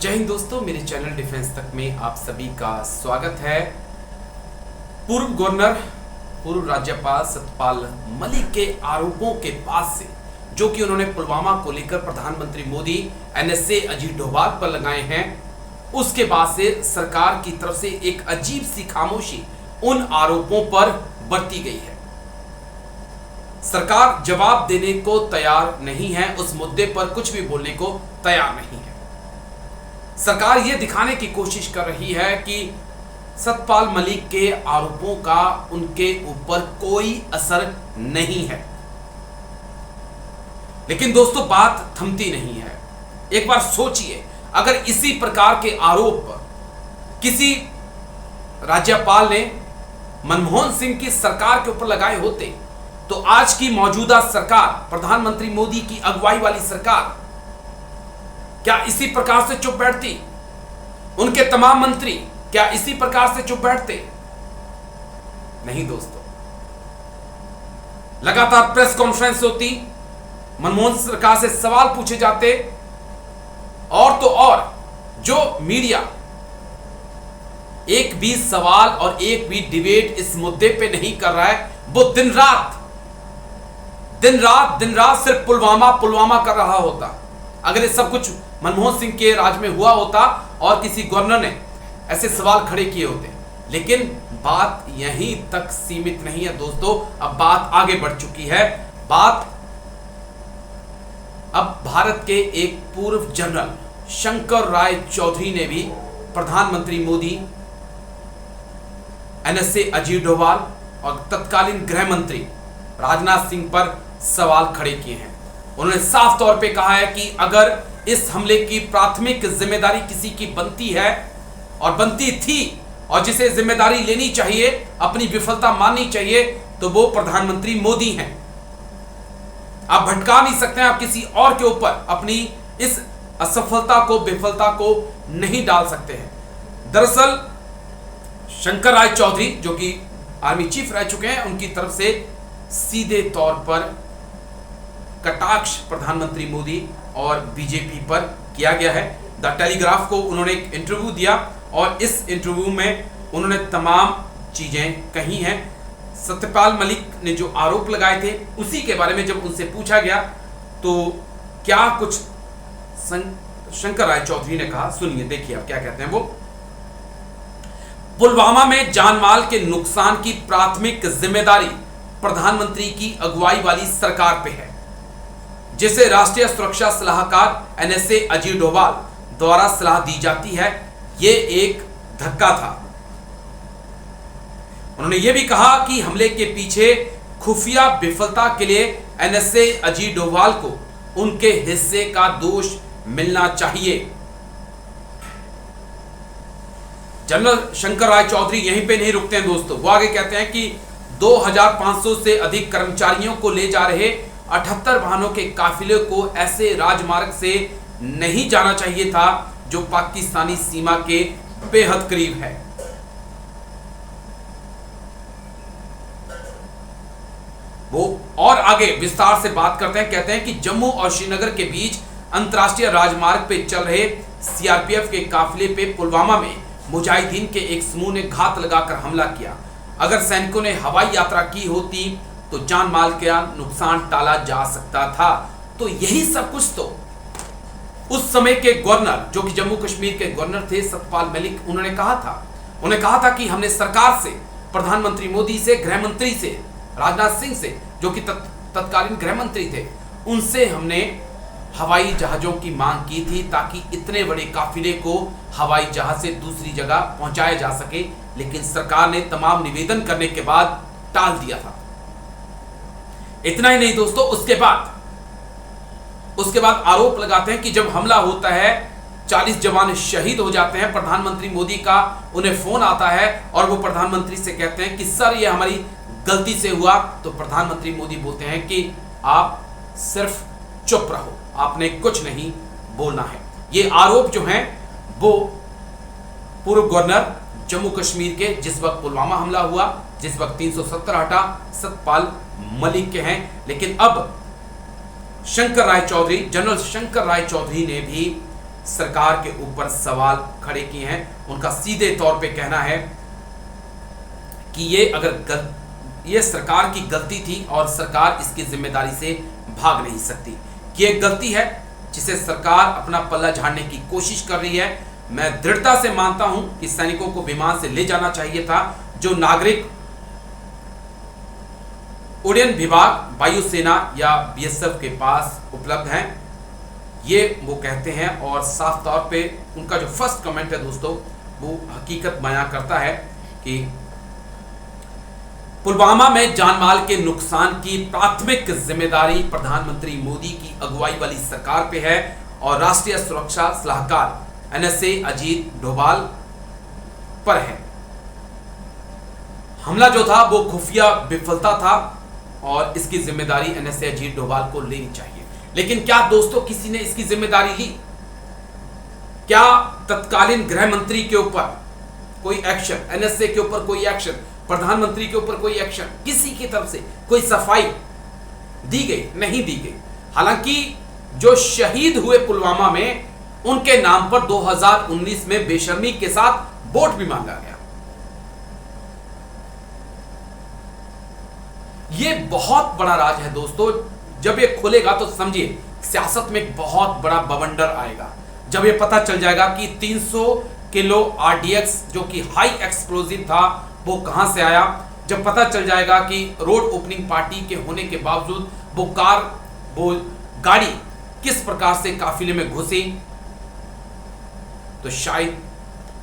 जय हिंद दोस्तों, मेरे चैनल डिफेंस तक में आप सभी का स्वागत है। पूर्व गवर्नर, पूर्व राज्यपाल सत्यपाल मलिक के आरोपों के बाद से जो कि उन्होंने पुलवामा को लेकर प्रधानमंत्री मोदी एनएसए अजीत डोभाल पर लगाए हैं, उसके बाद से सरकार की तरफ से एक अजीब सी खामोशी उन आरोपों पर बरती गई है। सरकार जवाब देने को तैयार नहीं है, उस मुद्दे पर कुछ भी बोलने को तैयार नहीं है। सरकार यह दिखाने की कोशिश कर रही है कि सत्यपाल मलिक के आरोपों का उनके ऊपर कोई असर नहीं है। लेकिन दोस्तों, बात थमती नहीं है। एक बार सोचिए, अगर इसी प्रकार के आरोप किसी राज्यपाल ने मनमोहन सिंह की सरकार के ऊपर लगाए होते तो आज की मौजूदा सरकार, प्रधानमंत्री मोदी की अगुवाई वाली सरकार, क्या इसी प्रकार से चुप बैठती? उनके तमाम मंत्री क्या इसी प्रकार से चुप बैठते? नहीं दोस्तों, लगातार प्रेस कॉन्फ्रेंस होती, मनमोहन सरकार से सवाल पूछे जाते, और तो और जो मीडिया एक भी सवाल और एक भी डिबेट इस मुद्दे पे नहीं कर रहा है, वो दिन रात सिर्फ पुलवामा कर रहा होता। अगर ये सब कुछ मनमोहन सिंह के राज में हुआ होता और किसी गवर्नर ने ऐसे सवाल खड़े किए होते, लेकिन बात यहीं तक सीमित नहीं है दोस्तों। अब बात आगे बढ़ चुकी है। बात अब भारत के एक पूर्व जनरल शंकर राय चौधरी ने भी प्रधानमंत्री मोदी, एनएसए अजीत डोभाल और तत्कालीन गृह मंत्री राजनाथ सिंह पर सवाल खड़े किए हैं। उन्होंने साफ तौर पे कहा है कि अगर इस हमले की प्राथमिक जिम्मेदारी किसी की बनती है और बनती थी और जिसे जिम्मेदारी लेनी चाहिए, अपनी विफलता माननी चाहिए, तो वो प्रधानमंत्री मोदी हैं। आप भटका नहीं सकते हैं, आप किसी और के ऊपर अपनी इस असफलता को, विफलता को नहीं डाल सकते हैं। दरअसल शंकर राय चौधरी, जो कि आर्मी चीफ रह चुके हैं, उनकी तरफ से सीधे तौर पर कटाक्ष प्रधानमंत्री मोदी और बीजेपी पर किया गया है। द टेलीग्राफ को उन्होंने एक इंटरव्यू दिया और इस इंटरव्यू में उन्होंने तमाम चीजें कही हैं। सत्यपाल मलिक ने जो आरोप लगाए थे उसी के बारे में जब उनसे पूछा गया तो क्या कुछ शंकर राय चौधरी ने कहा, सुनिए, देखिए आप क्या कहते हैं वो। पुलवामा में जानमाल के नुकसान की प्राथमिक जिम्मेदारी प्रधानमंत्री की अगुवाई वाली सरकार पे है, जिसे राष्ट्रीय सुरक्षा सलाहकार एनएसए अजीत डोभाल द्वारा सलाह दी जाती है। यह एक धक्का था। उन्होंने यह भी कहा कि हमले के पीछे खुफिया विफलता के लिए एनएसए अजीत डोभाल को उनके हिस्से का दोष मिलना चाहिए। जनरल शंकर राय चौधरी यहीं पे नहीं रुकते हैं दोस्तों। वो आगे कहते हैं कि 2500 से अधिक कर्मचारियों को ले जा रहे 78 वाहनों के काफिले को ऐसे राजमार्ग से नहीं जाना चाहिए था जो पाकिस्तानी सीमा के बेहद करीब है। वो और आगे विस्तार से बात करते हैं, कहते हैं कि जम्मू और श्रीनगर के बीच अंतर्राष्ट्रीय राजमार्ग पे चल रहे सीआरपीएफ के काफिले पे पुलवामा में मुजाहिदीन के एक समूह ने घात लगाकर हमला किया। अगर सैनिकों ने हवाई यात्रा की होती तो जान माल का नुकसान टाला जा सकता था। तो यही सब कुछ तो उस समय के गवर्नर, जो कि जम्मू कश्मीर के गवर्नर थे सत्यपाल मलिक, उन्होंने कहा था। उन्होंने कहा था कि हमने सरकार से, प्रधानमंत्री मोदी से, गृह मंत्री से, राजनाथ सिंह से, जो कि तत्कालीन गृह मंत्री थे, उनसे हमने हवाई जहाजों की मांग की थी ताकि इतने बड़े काफिले को हवाई जहाज से दूसरी जगह पहुंचाया जा सके, लेकिन सरकार ने तमाम निवेदन करने के बाद टाल दिया था। इतना ही नहीं दोस्तों, उसके बाद आरोप लगाते हैं कि जब हमला होता है 40 जवान शहीद हो जाते हैं, प्रधानमंत्री मोदी का उन्हें फोन आता है और वो प्रधानमंत्री से कहते हैं कि सर ये हमारी गलती से हुआ। तो प्रधानमंत्री मोदी बोलते हैं कि आप सिर्फ चुप रहो, आपने कुछ नहीं बोलना है। ये आरोप जो हैं वो पूर्व गवर्नर जम्मू कश्मीर के, जिस वक्त पुलवामा हमला हुआ, जिस वक्त 370 हटा, सत्यपाल मलिक के हैं। लेकिन अब शंकर राय चौधरी, जनरल शंकर राय चौधरी ने भी सरकार के ऊपर सवाल खड़े किए हैं। उनका सीधे तौर पे कहना है कि ये सरकार की गलती थी और सरकार इसकी जिम्मेदारी से भाग नहीं सकती, कि एक गलती है जिसे सरकार अपना पल्ला झाड़ने की कोशिश कर रही है। मैं दृढ़ता से मानता हूं कि सैनिकों को विमान से ले जाना चाहिए था। जो नागरिक उड़ान विभाग, वायुसेना या बीएसएफ के पास उपलब्ध हैं, ये वो कहते हैं। और साफ तौर पे उनका जो फर्स्ट कमेंट है दोस्तों, वो हकीकत बयां करता है कि पुलवामा में जानमाल के नुकसान की प्राथमिक जिम्मेदारी प्रधानमंत्री मोदी की अगुवाई वाली सरकार पे है और राष्ट्रीय सुरक्षा सलाहकार एनएसए अजीत डोभाल पर है। हमला जो था वो खुफिया विफलता था और इसकी जिम्मेदारी एनएसए अजीत डोभाल को लेनी चाहिए। लेकिन क्या दोस्तों किसी ने इसकी जिम्मेदारी ली? क्या तत्कालीन गृह मंत्री के ऊपर कोई एक्शन, एनएसए के ऊपर कोई एक्शन, प्रधानमंत्री के ऊपर कोई एक्शन, किसी की तरफ से कोई सफाई दी गई? नहीं दी गई। हालांकि जो शहीद हुए पुलवामा में, उनके नाम पर 2019 में बेशर्मी के साथ वोट भी मांगा गया। यह बहुत बड़ा राज है दोस्तों। जब ये खुलेगा तो समझिए सियासत में एक बहुत बड़ा बवंडर आएगा। जब ये पता चल जाएगा कि 300 किलो आरडीएक्स जो कि हाई एक्सप्लोजिव था वो कहां से आया, जब पता चल जाएगा कि रोड ओपनिंग पार्टी के होने के बावजूद वो गाड़ी किस प्रकार से काफिले में घुसी, तो शायद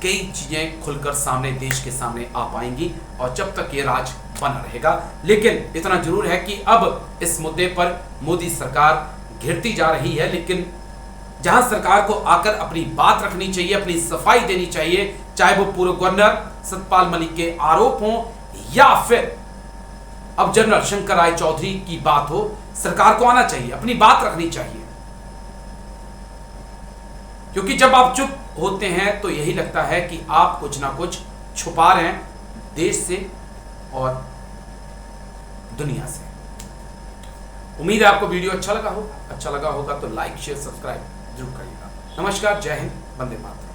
कई चीजें खुलकर सामने, देश के सामने आ पाएंगी। और जब तक ये राज बना रहेगा, लेकिन इतना जरूर है कि अब इस मुद्दे पर मोदी सरकार घिरती जा रही है। लेकिन जहां सरकार को आकर अपनी बात रखनी चाहिए, अपनी सफाई देनी चाहिए, चाहे वो पूर्व गवर्नर सतपाल मलिक के आरोप हों या फिर अब जनरल शंकर राय चौधरी की बात हो, सरकार को आना चाहिए, अपनी बात रखनी चाहिए। क्योंकि जब आप चुप होते हैं तो यही लगता है कि आप कुछ ना कुछ छुपा रहे हैं देश से और दुनिया से। उम्मीद है आपको वीडियो अच्छा लगा होगा तो लाइक, शेयर, सब्सक्राइब जरूर करिएगा। नमस्कार, जय हिंद, वंदे मातरम।